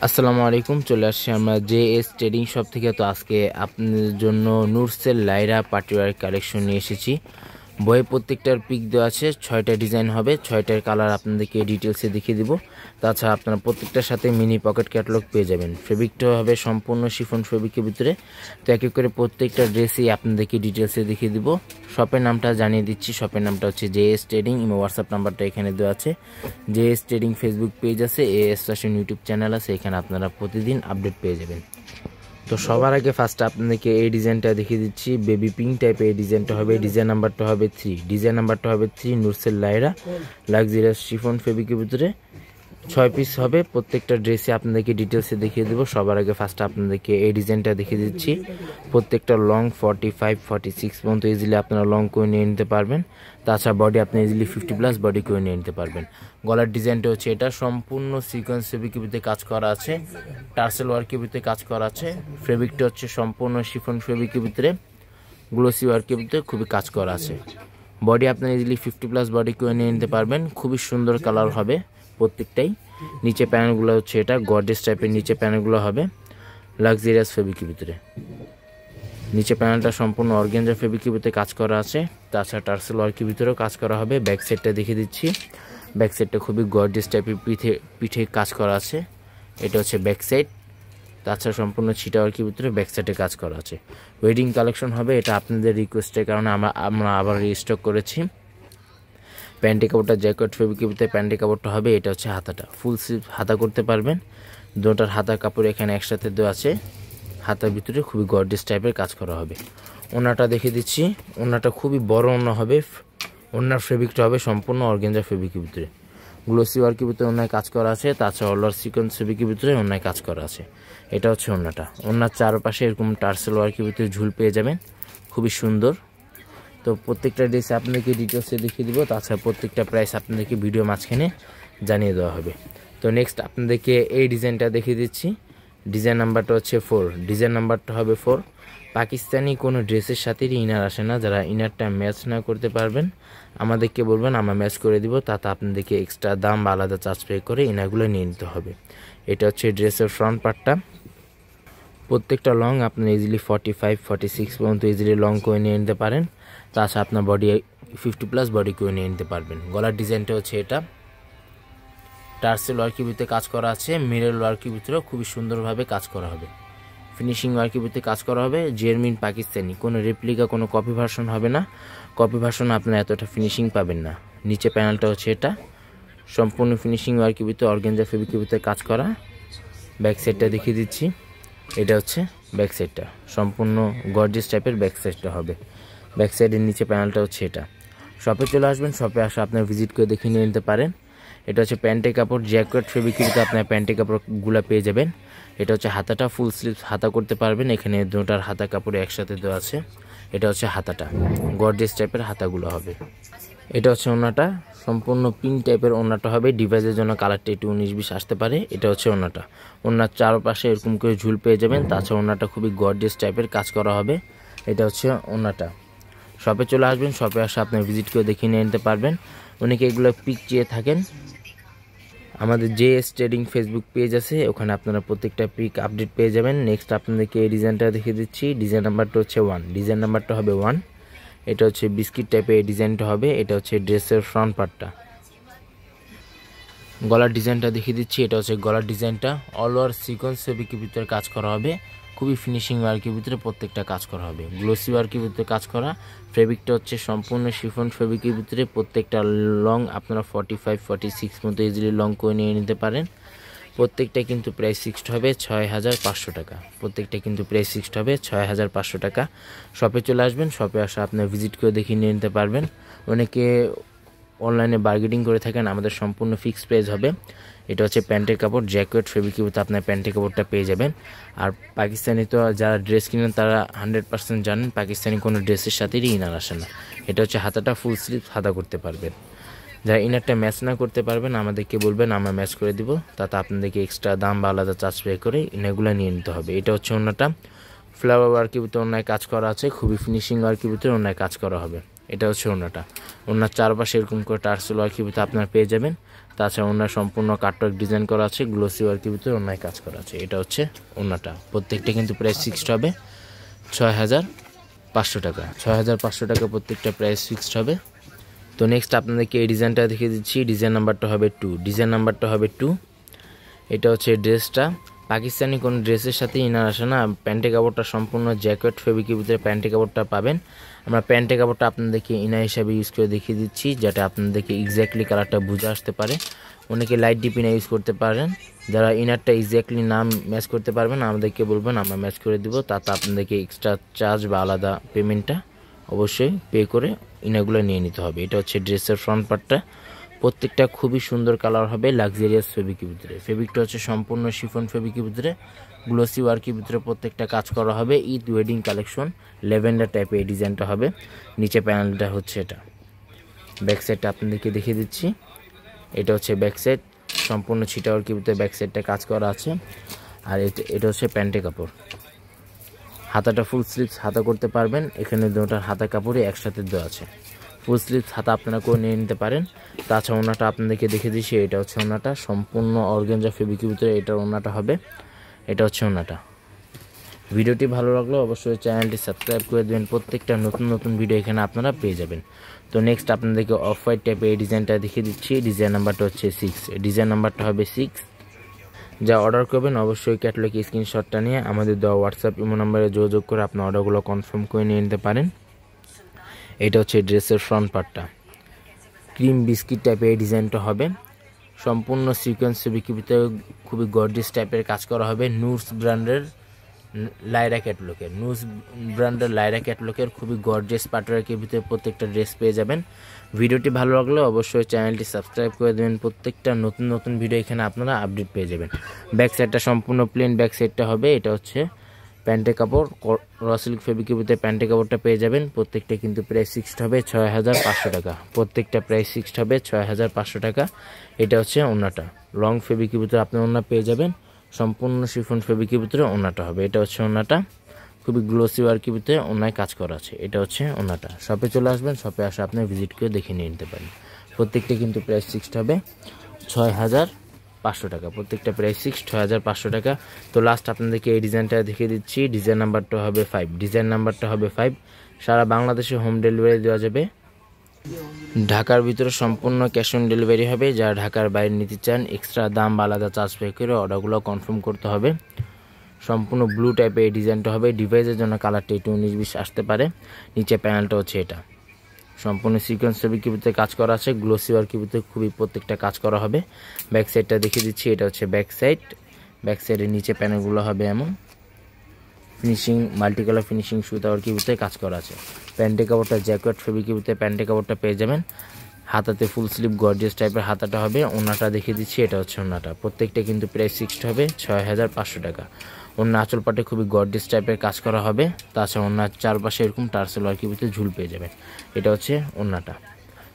আসসালামু আলাইকুম, চলে আসছি আমরা জেএস ট্রেডিং শপ থেকে। তো আজকে আপনাদের জন্য নুরসেল লাইরা পার্টিওয়ার কালেকশন নিয়ে এসেছি। বইয়ে প্রত্যেকটার পিক দেওয়া আছে, 6টা ডিজাইন হবে, 6টার কালার আপনাদেরকে ডিটেলসে দেখিয়ে দিব। তাছাড়া আপনারা প্রত্যেকটার সাথে মিনি পকেট ক্যাটালগ পেয়ে যাবেন। ফেব্রিকটা হবে সম্পূর্ণ শিফন ফেব্রিকের ভিতরে। তো এক এক করে প্রত্যেকটা ড্রেসই আপনাদেরকে ডিটেলসে দেখিয়ে দিব। শপের নামটা জানিয়ে দিচ্ছি, শপের নামটা হচ্ছে জেএস ট্রেডিং। হোয়াটসঅ্যাপ নাম্বারটা এখানে দেওয়া আছে। জেএস ট্রেডিং ফেসবুক পেজ আছে, এএস ফ্যাশন ইউটিউব চ্যানেল আছে, এখানে আপনারা প্রতিদিন আপডেট পেয়ে যাবেন। তো সবার আগে ফার্স্ট আপনাদেরকে এই ডিজাইনটা দেখিয়ে দিচ্ছি। বেবি পিঙ্ক টাইপের এই ডিজাইনটা হবে, ডিজাইন নাম্বারটা হবে 3 নুরসেল লাইরা লাক্সারিয়াস শিফন ফেব্রিকের ভিতরে 6 পিস হবে। প্রত্যেকটা ড্রেসে আপনাদেরকে ডিটেলসে দেখিয়ে দেবো। সবার আগে ফার্স্ট আপনাদেরকে এই ডিজাইনটা দেখিয়ে দিচ্ছি। প্রত্যেকটা লং 45-46 পর্যন্ত ইজিলি আপনারা লং করে নিয়ে নিতে পারবেন। তাছাড়া বডি আপনি ইজিলি 50+ বডি করে নিয়ে নিতে পারবেন। গলার ডিজাইনটা হচ্ছে এটা, সম্পূর্ণ সিকোয়েন্স ফেব্রিকের ভিতরে কাজ করা আছে, টার্সেল ওয়ার্কের ভিতরে কাজ করা আছে। ফেব্রিকটা হচ্ছে সম্পূর্ণ শিফন ফেব্রিকের ভিতরে, গ্লোসি ওয়ার্কের ভিতরে খুবই কাজ করা আছে। বডি আপনারা ইজিলি 50+ বডি করে নিয়ে নিতে পারবেন। খুবই সুন্দর কালার হবে প্রত্যেকটাই। নিচে প্যানেলগুলো হচ্ছে এটা গর্জিয়াস টাইপের, নিচে প্যানেলগুলো হবে লাক্সারিয়াস ফেব্রিকের ভিতরে। নিচে প্যানেলটা সম্পূর্ণ অর্গানজা ফেব্রিকের ভিতরে কাজ করা আছে। তাছাড়া টার্সেল ওয়ার্কের ভিতরেও কাজ করা হবে। ব্যাক সাইডটা দেখিয়ে দিচ্ছি। ব্যাক সাইডটা খুবই গর্জিয়াস টাইপের, পিঠে কাজ করা আছে। এটা হচ্ছে ব্যাক সাইড। তাছাড়া সম্পূর্ণ ছিটা ওয়ার্কের ভিতরে ব্যাক সাইডে কাজ করা আছে। ওয়েডিং কালেকশন হবে, এটা আপনাদের রিকোয়েস্টের কারণে আমরা আবার রিস্টক করেছি। প্যান্টি কাপড়টা জ্যাকেট ফেব্রিকের ভিতরে প্যান্টি কাপড়টা হবে। এটা হচ্ছে হাতাটা, ফুল স্লিভ হাতা করতে পারবেন। দুটার হাতার কাপড় এখানে একসাথে দেওয়া আছে। হাতার ভিতরে খুবই গর্জিয়াস টাইপের কাজ করা হবে। ওনাটা দেখে দিচ্ছি। ওনাটা খুবই বড় ওনা হবে। ওনার ফেব্রিকটা হবে সম্পূর্ণ অর্গানজা ফেব্রিকের ভিতরে, গ্লোসি ওয়ার্কের ভিতরে ওনায় কাজ করা আছে। তাছাড়া অলার সিকোয়েন্স ফেব্রিকের ভিতরে ওনায় কাজ করা আছে। এটা হচ্ছে ওনাটা। ওনার চারপাশে এরকম টার্সেল ওয়ার্কের ভিতরে ঝুল পেয়ে যাবেন, খুবই সুন্দর। তো প্রত্যেকটা ড্রেসে আপনাদেরকে ডিটেলসে দেখিয়ে দিব। তাছাড়া প্রত্যেকটা প্রাইস আপনাদেরকে ভিডিও মাঝখানে জানিয়ে দেওয়া হবে। তো নেক্সট আপনাদেরকে এই ডিজাইনটা দেখিয়ে দিচ্ছি। ডিজাইন নাম্বারটা হচ্ছে 4, ডিজাইন নাম্বারটা হবে 4। পাকিস্তানি কোনো ড্রেসের সাথেই ইনার আসে না। যারা ইনারটা ম্যাচ না করতে পারবেন আমাদেরকে বলবেন, আমরা ম্যাচ করে দিব। তাতে আপনাদেরকে এক্সট্রা দাম বা আলাদা চার্জ পে করে ইনারগুলো নিয়ে নিতে হবে। এটা হচ্ছে ড্রেসের ফ্রন্ট পার্টটা। প্রত্যেকটা লং আপনি ইজিলি 45-46 পর্যন্ত ইজিলি লং করে নিয়ে নিতে পারেন। তাছাড়া আপনার বডি 50+ বডি করে নিয়ে নিতে পারবেন। গলার ডিজাইনটা হচ্ছে এটা, টার্সেল ওয়ার্কের ভিতরে কাজ করা আছে। মিরর ওয়ার্কের ভিতরে খুবই সুন্দরভাবে কাজ করা হবে। ফিনিশিং ওয়ার্কের ভিতরে কাজ করা হবে। জেরমিন পাকিস্তানি, কোনো রেপ্লিকা, কোনো কপি ভার্সন হবে না। কপি ভার্সন আপনার এতটা ফিনিশিং পাবেন না। নিচে প্যানেলটা হচ্ছে এটা, সম্পূর্ণ ফিনিশিং ওয়ার্কের ভিতরে অর্গানজা ফেব্রিকের ভিতরে কাজ করা। ব্যাক সাইডটা দেখিয়ে দিচ্ছি। এটা হচ্ছে ব্যাক সাইডটা, সম্পূর্ণ গর্জিয়াস টাইপের ব্যাক সাইডটা হবে। ব্যাক সাইডের নিচে প্যানেলটা হচ্ছে এটা। শপে চলে আসবেন, শপে আসা আপনার ভিজিট করে দেখে নিয়ে নিতে পারেন। এটা হচ্ছে প্যান্টের কাপড়, জ্যাকেট ফেব্রিকের আপনার প্যান্টের কাপড়গুলো পেয়ে যাবেন। এটা হচ্ছে হাতাটা, ফুল স্লিভ হাতা করতে পারবেন। এখানে দুটার হাতা কাপড়ে একসাথে দেওয়া আছে। এটা হচ্ছে হাতাটা, গর্জিয়াস টাইপের হাতাগুলো হবে। এটা হচ্ছে ওনাটা, সম্পূর্ণ পিঙ্ক টাইপের ওনাটা হবে। ডিভাইসের জন্য কালারটা একটু 19-20 আসতে পারে। এটা হচ্ছে ওনাটা। ওনার চারপাশে এরকম করে ঝুল পেয়ে যাবেন। তাছাড়া ওনাটা খুবই গর্জিয়াস টাইপের কাজ করা হবে। এটা হচ্ছে ওনাটা। শপে চলে আসবেন, শপে আসে আপনার ভিজিট করে দেখে নিয়ে নিতে পারবেন। অনেকে এগুলো পিক চেয়ে থাকেন, আমাদের জেএস ট্রেডিং ফেসবুক পেজ আছে, ওখানে আপনারা প্রত্যেকটা পিক আপডেট পেয়ে যাবেন। নেক্সট আপনাদেরকে এই ডিজাইনটা দেখিয়ে দিচ্ছি। ডিজাইন নাম্বারটা হচ্ছে 1, ডিজাইন নাম্বারটা হবে 1। এটা হচ্ছে বিস্কিট টাইপের এই ডিজাইনটা হবে। এটা হচ্ছে ড্রেসের ফ্রন্ট পার্টটা। গলার ডিজাইনটা দেখিয়ে দিচ্ছি। এটা হচ্ছে গলার ডিজাইনটা, অল ওভার সিকোয়েন্স ফেব্রিকের ভিতরে কাজ করা হবে। খুবই ফিনিশিং ওয়ার্কের ভিতরে প্রত্যেকটা কাজ করা হবে, গ্লোসি ওয়ার্কের ভিতরে কাজ করা। ফেব্রিকটা হচ্ছে সম্পূর্ণ শিফন ফেব্রিকের ভিতরে। প্রত্যেকটা লং আপনারা 45-46 মতো ইজিলি লং করে নিয়ে নিতে পারেন। প্রত্যেকটা কিন্তু প্রাইস ফিক্সড হবে 6500 টাকা। প্রত্যেকটা কিন্তু প্রাইস ফিক্সড হবে 6500 টাকা। শপে চলে আসবেন, শপে আসা আপনার ভিজিট করে দেখে নিয়ে নিতে পারবেন। অনেকে অনলাইনে বার্গেনিং করে থাকেন, আমাদের সম্পূর্ণ ফিক্সড প্রাইস হবে। এটা হচ্ছে প্যান্টের কাপড়, জ্যাকেট ফেব্রিকের ভিতরে আপনার প্যান্টের কাপড়টা পেয়ে যাবেন। আর পাকিস্তানি তো যারা ড্রেস কিনেন তারা 100% জানেন পাকিস্তানি কোনো ড্রেসের সাথেই ইনার আসে না। এটা হচ্ছে হাতাটা, ফুল স্লিভ হাতা করতে পারবেন। যারা ইনারটা ম্যাচ না করতে পারবেন আমাদেরকে বলবেন, আমরা ম্যাচ করে দিব। তাতে আপনাদেরকে এক্সট্রা দাম বা আলাদা চার্জ পে করে ইনারগুলো নিয়ে নিতে হবে। এটা হচ্ছে ওনাটা, ফ্লাওয়ার ওয়ার্কের ভিতরে অন্যায় কাজ করা আছে। খুবই ফিনিশিং ওয়ার্কের ভিতরে অন্যায় কাজ করা হবে। এটা হচ্ছে ওনাটা। ওনার চারপাশে এরকম করে টার্সেল ওয়ার্কের ভিতরে আপনারা পেয়ে যাবেন। তাছাড়া ওনার সম্পূর্ণ কাটওয়ার্ক ডিজাইন করা আছে, গ্লোসি ওয়ার্কের ভিতরে ওনায় কাজ করা আছে। এটা হচ্ছে ওনাটা, প্রত্যেকটা কিন্তু প্রাইস ফিক্সড হবে 6500 টাকা। 6500 টাকা প্রত্যেকটা প্রাইস ফিক্সড হবে। তো নেক্সট আপনাদেরকে এই ডিজাইনটা দেখিয়ে দিচ্ছি। ডিজাইন নাম্বারটা হবে 2। এটা হচ্ছে ড্রেসটা। পাকিস্তানি কোনো ড্রেসের সাথে ইনার আসে না, প্যান্টের কাপড়টা সম্পূর্ণ জ্যাকেট ফেব্রিকের ভিতরে প্যান্টের কাপড়টা পাবেন। আমরা প্যান্টের কাপড়টা আপনাদেরকে ইনার হিসাবে ইউজ করে দেখিয়ে দিচ্ছি, যাতে আপনাদেরকে এক্স্যাক্টলি কালারটা বুঝে আসতে পারে। অনেকে লাইট ডিপ ইনার ইউজ করতে পারেন, যারা ইনারটা এক্স্যাক্টলি নাম ম্যাচ করতে পারবেন আমাদেরকে বলবেন, আমরা ম্যাচ করে দিব। তাতে আপনাদেরকে এক্সট্রা চার্জ বা আলাদা পেমেন্টটা অবশ্যই পে করে ইনারগুলো নিয়ে নিতে হবে। এটা হচ্ছে ড্রেসের ফ্রন্ট পার্টটা, প্রত্যেকটা খুবই সুন্দর কালার হবে, লাক্সারিয়াস ফেব্রিকের ভিতরে। ফেব্রিকটা হচ্ছে সম্পূর্ণ শিফন ফেব্রিকের ভিতরে, গ্লোসি ওয়ার্কের ভিতরে প্রত্যেকটা কাজ করা হবে। ঈদ ওয়েডিং কালেকশন ল্যাভেন্ডার টাইপের এই ডিজাইনটা হবে। নিচে প্যানেলটা হচ্ছে এটা। ব্যাক সাইডটা আপনাদেরকে দেখিয়ে দিচ্ছি। এটা হচ্ছে ব্যাক সাইড, সম্পূর্ণ ছিটা ওয়ার্কের ভিতরে ব্যাক সাইডটা কাজ করা আছে। আর এটা হচ্ছে প্যান্টের কাপড়। হাতাটা ফুল স্লিভস হাতা করতে পারবেন, এখানে দুটোর হাতা কাপড়ই একসাথে দেওয়া আছে। ফুল স্লিভস হাতা আপনারা করে নিয়ে নিতে পারেন। তাছাড়া ওনাটা আপনাদেরকে দেখে দিচ্ছি। এটা হচ্ছে ওনাটা, সম্পূর্ণ অর্গানজা ফেব্রিকের ভিতরে এটার ওনাটা হবে। এটা হচ্ছে ওনাটা। ভিডিওটি ভালো লাগলো অবশ্যই চ্যানেলটি সাবস্ক্রাইব করে দেবেন, প্রত্যেকটা নতুন ভিডিও এখানে আপনারা পেয়ে যাবেন। তো নেক্সট আপনাদেরকে অফ হোয়াইট টাইপের এই ডিজাইনটা দেখিয়ে দিচ্ছি। ডিজাইন নাম্বারটা হচ্ছে 6। ডিজাইন নাম্বারটা হবে 6। যা অর্ডার করবেন অবশ্যই ক্যাটালগ স্ক্রিনশটটা নিয়ে আমাদের দেওয়া হোয়াটসঅ্যাপ ইমো নাম্বারে যোগাযোগ করে আপনার অর্ডারগুলো কনফার্ম করে নিয়ে নিতে পারেন। এটা হচ্ছে ড্রেসের ফ্রন্ট পার্টটা, ক্রিম বিস্কিট টাইপের এই ডিজাইনটা হবে। সম্পূর্ণ সিকোয়েন্স ফেব্রিকের ভিতরে খুবই গর্জিয়াস টাইপের কাজ করা হবে। নুরস ব্র্যান্ডের লাইরা ক্যাটলগের খুবই গর্জিয়াস পাটওয়ার্কের ভিতরে প্রত্যেকটা ড্রেস পেয়ে যাবেন। ভিডিওটি ভালো লাগলে অবশ্যই চ্যানেলটি সাবস্ক্রাইব করে দেবেন, প্রত্যেকটা নতুন ভিডিও এখানে আপনারা আপডেট পেয়ে যাবেন। ব্যাক সাইডটা সম্পূর্ণ প্লেন ব্যাক সাইডটা হবে। এটা হচ্ছে প্যান্টের কাপড়, র সিল্ক ফেব্রিকের ভিতরে প্যান্টের কাপড়টা পেয়ে যাবেন। প্রত্যেকটা কিন্তু প্রাইস ফিক্সড হবে 6500 টাকা। প্রত্যেকটা প্রাইস ফিক্সড হবে 6500 টাকা। এটা হচ্ছে ওনাটা, লং ফেব্রিকের ভিতরে আপনি ওনা পেয়ে যাবেন, সম্পূর্ণ শিফন ফেব্রিকের ভিতরে ওনাটা হবে। এটা হচ্ছে ওনাটা, খুবই গ্লোসি ওয়ার্কের ভিতরে ওনায় কাজ করা আছে। এটা হচ্ছে ওনাটা। শপে চলে আসবেন, শপে আসে আপনি ভিজিট করে দেখে নিয়ে নিতে পারেন। প্রত্যেকটা কিন্তু প্রাইস ফিক্সড হবে 6500 টাকা। প্রত্যেকটা প্রাইস ফিক্সড 6500 টাকা। তো লাস্ট আপনাদেরকে এই ডিজাইনটা দেখিয়ে দিচ্ছি। ডিজাইন নাম্বারটা হবে 5। সারা বাংলাদেশে হোম ডেলিভারি দেওয়া যাবে। ঢাকার ভিতরে সম্পূর্ণ ক্যাশ অন ডেলিভারি হবে। যারা ঢাকার বাইরে নিতে চান এক্সট্রা দাম বা আলাদা চার্জ পে করে অর্ডারগুলো কনফার্ম করতে হবে। সম্পূর্ণ ব্লু টাইপের এই ডিজাইনটা হবে। ডিভাইসের জন্য কালারটা একটু 19-20 আসতে পারে। নিচে প্যানেলটা হচ্ছে এটা, সম্পূর্ণ সিকোয়েন্স ফেব্রিকের ভিতরে কাজ করা আছে, গ্লোসি ওয়ার্কের ভিতরে খুবই প্রত্যেকটা কাজ করা হবে। ব্যাক সাইডটা দেখিয়ে দিচ্ছি। এটা হচ্ছে ব্যাক সাইডের নিচে প্যানেলগুলো হবে এমন ফিনিশিং, মাল্টি কালার ফিনিশিং সুতা ওয়ার্কের ভিতরে কাজ করা আছে। প্যান্টের কাপড়টা জ্যাকেট ফেব্রিকের ভিতরে প্যান্টের কাপড়টা পেয়ে যাবেন। হাতাতে ফুল স্লিভ গর্জিয়াস টাইপের হাতাটা হবে। ওনাটা দেখিয়ে দিচ্ছি। এটা হচ্ছে ওনাটা। প্রত্যেকটা কিন্তু প্রাইস ফিক্সড হবে 6500 টাকা। ওনার আঁচল পাটে খুবই গর্জিয়াস টাইপের কাজ করা হবে। তাছাড়া ওনার চারপাশে এরকম টার্সেল ওয়ার্কের ভিতরে ঝুল পেয়ে যাবেন। এটা হচ্ছে ওনাটা।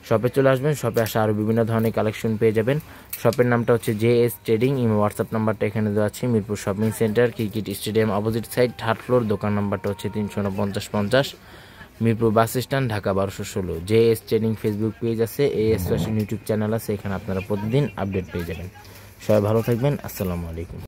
শপে চলে আসবেন, শপে আসা আরও বিভিন্ন ধরনের কালেকশন পেয়ে যাবেন। শপের নামটা হচ্ছে JS ট্রেডিং। হোয়াটসঅ্যাপ নাম্বারটা এখানে দেওয়া আছে। Mirpur shopping centre, cricket stadium opposite side, 3rd floor. দোকান নাম্বারটা হচ্ছে 34950, Mirpur bus stand, Dhaka 1216। JS trading Facebook page আছে, AS ফ্যাশন ইউটিউব চ্যানেল আছে, এখানে আপনারা প্রতিদিন আপডেট পেয়ে যাবেন। সবাই ভালো থাকবেন। আসসালামু আলাইকুম।